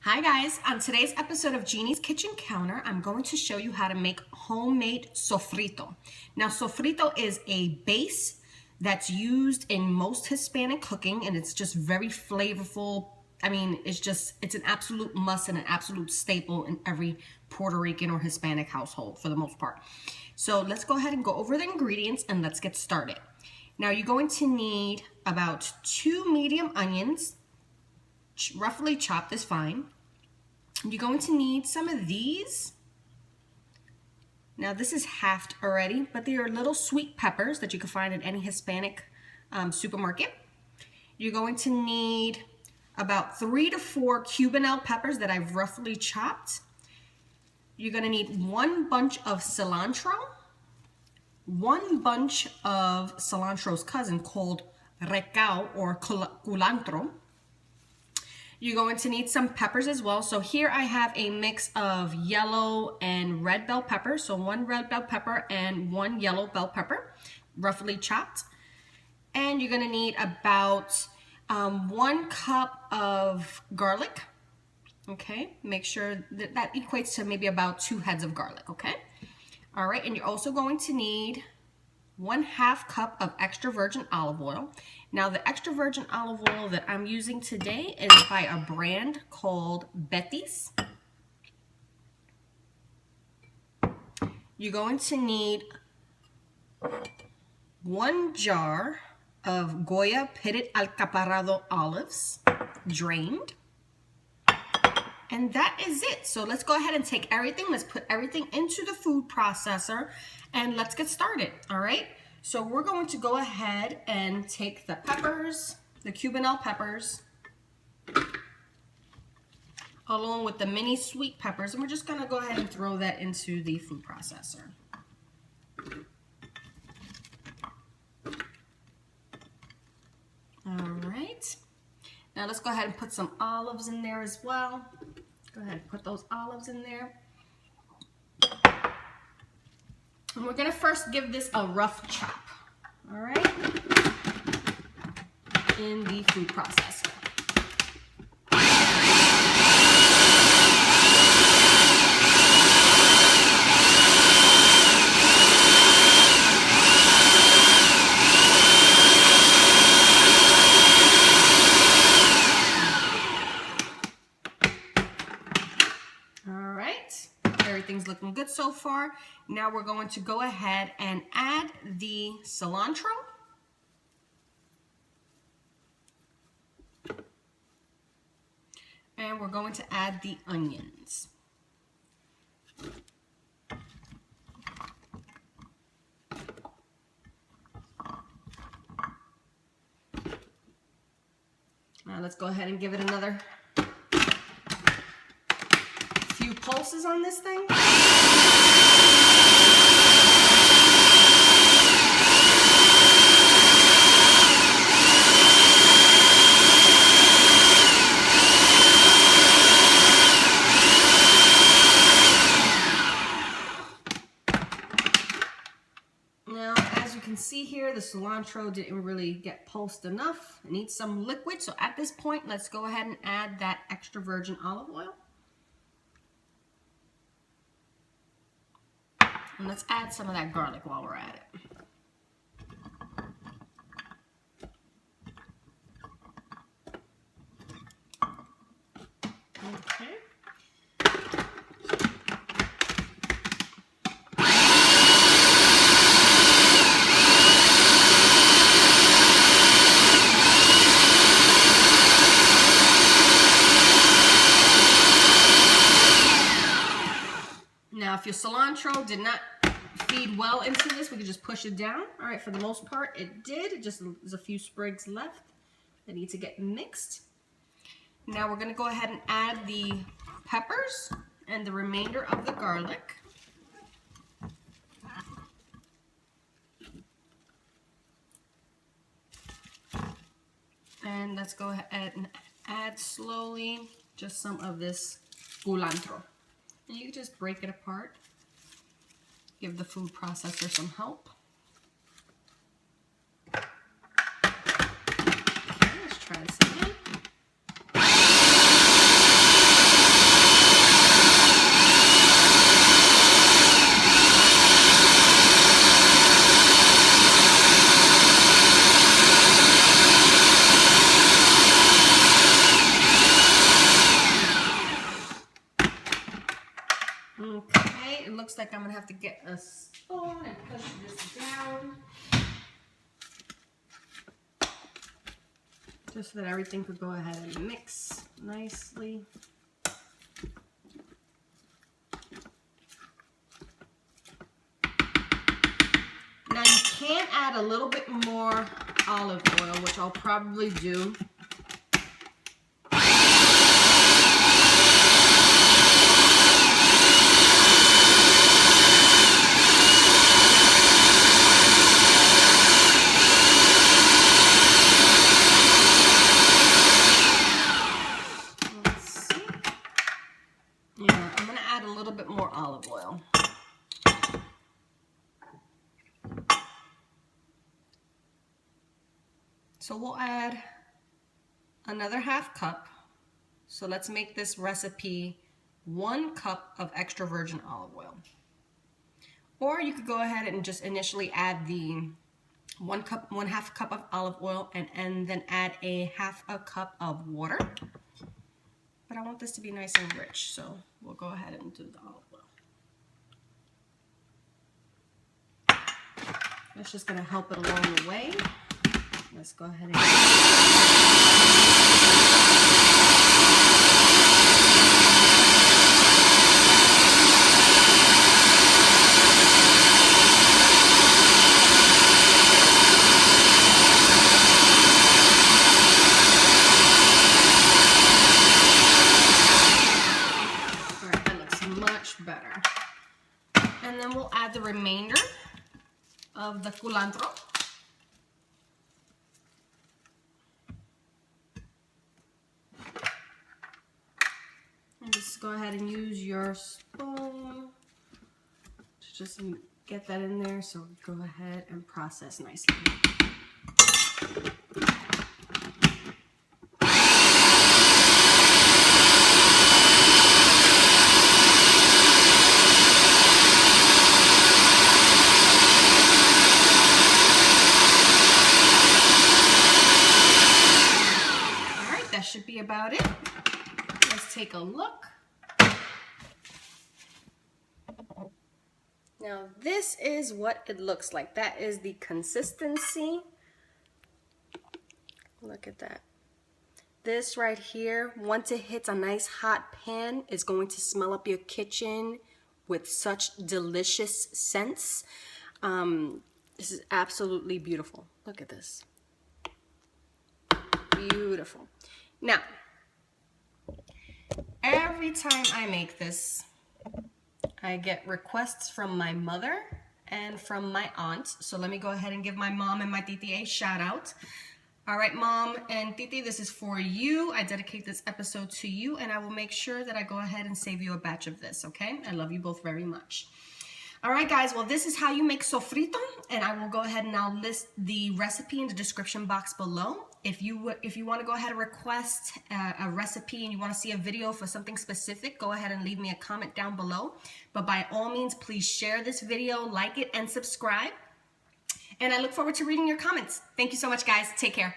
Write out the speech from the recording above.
Hi guys, on today's episode of Jeannie's Kitchen Counter, I'm going to show you how to make homemade sofrito. Now sofrito is a base that's used in most Hispanic cooking and it's just very flavorful. I mean, it's an absolute must and an absolute staple in every Puerto Rican or Hispanic household for the most part. So let's go ahead and go over the ingredients and let's get started. Now you're going to need about 2 medium onions, roughly chopped is fine. You're going to need some of these. Now this is halved already, but they are little sweet peppers that you can find in any Hispanic supermarket. You're going to need about 3 to 4 cubanel peppers that I've roughly chopped. You're going to need 1 bunch of cilantro, 1 bunch of cilantro's cousin called recao or culantro. You're going to need some peppers as well. So here I have a mix of yellow and red bell pepper. So 1 red bell pepper and 1 yellow bell pepper, roughly chopped. And you're gonna need about 1 cup of garlic. Okay, make sure that equates to maybe about 2 heads of garlic, okay? All right, and you're also going to need 1/2 cup of extra virgin olive oil. Now the extra virgin olive oil that I'm using today is by a brand called Betty's. You're going to need 1 jar of Goya pitted alcaparrado olives, drained. And that is it. So let's go ahead and take everything. Let's put everything into the food processor and let's get started, all right? So we're going to go ahead and take the peppers, the cubanel peppers, along with the mini sweet peppers, and we're just gonna go ahead and throw that into the food processor. All right. Now let's go ahead and put some olives in there as well. Go ahead and put those olives in there. And we're gonna first give this a rough chop, all right, in the food processor. Everything's looking good so far. Now we're going to go ahead and add the cilantro. And we're going to add the onions. Now let's go ahead and give it another few pulses on this thing. Now, as you can see here, the cilantro didn't really get pulsed enough. It needs some liquid. So at this point, let's go ahead and add that extra virgin olive oil. And let's add some of that garlic while we're at it. Okay. Now, if your cilantro did not feed well into this, we could just push it down. All right, for the most part, it did. There's a few sprigs left that need to get mixed. Now we're gonna go ahead and add the peppers and the remainder of the garlic. And let's go ahead and add slowly just some of this culantro. And you can just break it apart. Give the food processor some help. Okay, let's try this again. looks like I'm gonna have to get a spoon and push this down. Just so that everything could go ahead and mix nicely. Now you can add a little bit more olive oil, which I'll probably do. More olive oil. So we'll add another half cup. So let's make this recipe 1 cup of extra virgin olive oil. Or you could go ahead and just initially add the 1/2 cup of olive oil and then add a 1/2 cup of water. But I want this to be nice and rich, so we'll go ahead and do the olive oil. That's just going to help it along the way. Let's go ahead and... better. And then we'll add the remainder of the culantro. And just go ahead and use your spoon to just get that in there. So go ahead and process nicely. Should be about it. Let's take a look. Now this is what it looks like. That is the consistency. Look at that. This right here, once it hits a nice hot pan, is going to smell up your kitchen with such delicious scents. This is absolutely beautiful. Look at this. Beautiful. Now, every time I make this, I get requests from my mother and from my aunt. So let me go ahead and give my mom and my titi a shout out. All right, mom and titi, this is for you. I dedicate this episode to you, and I will make sure that I go ahead and save you a batch of this, okay? I love you both very much. All right, guys, well, this is how you make sofrito, and I will go ahead and now list the recipe in the description box below. If you want to go ahead and request a recipe and you want to see a video for something specific, go ahead and leave me a comment down below. But by all means, please share this video, like it, and subscribe. And I look forward to reading your comments. Thank you so much, guys. Take care.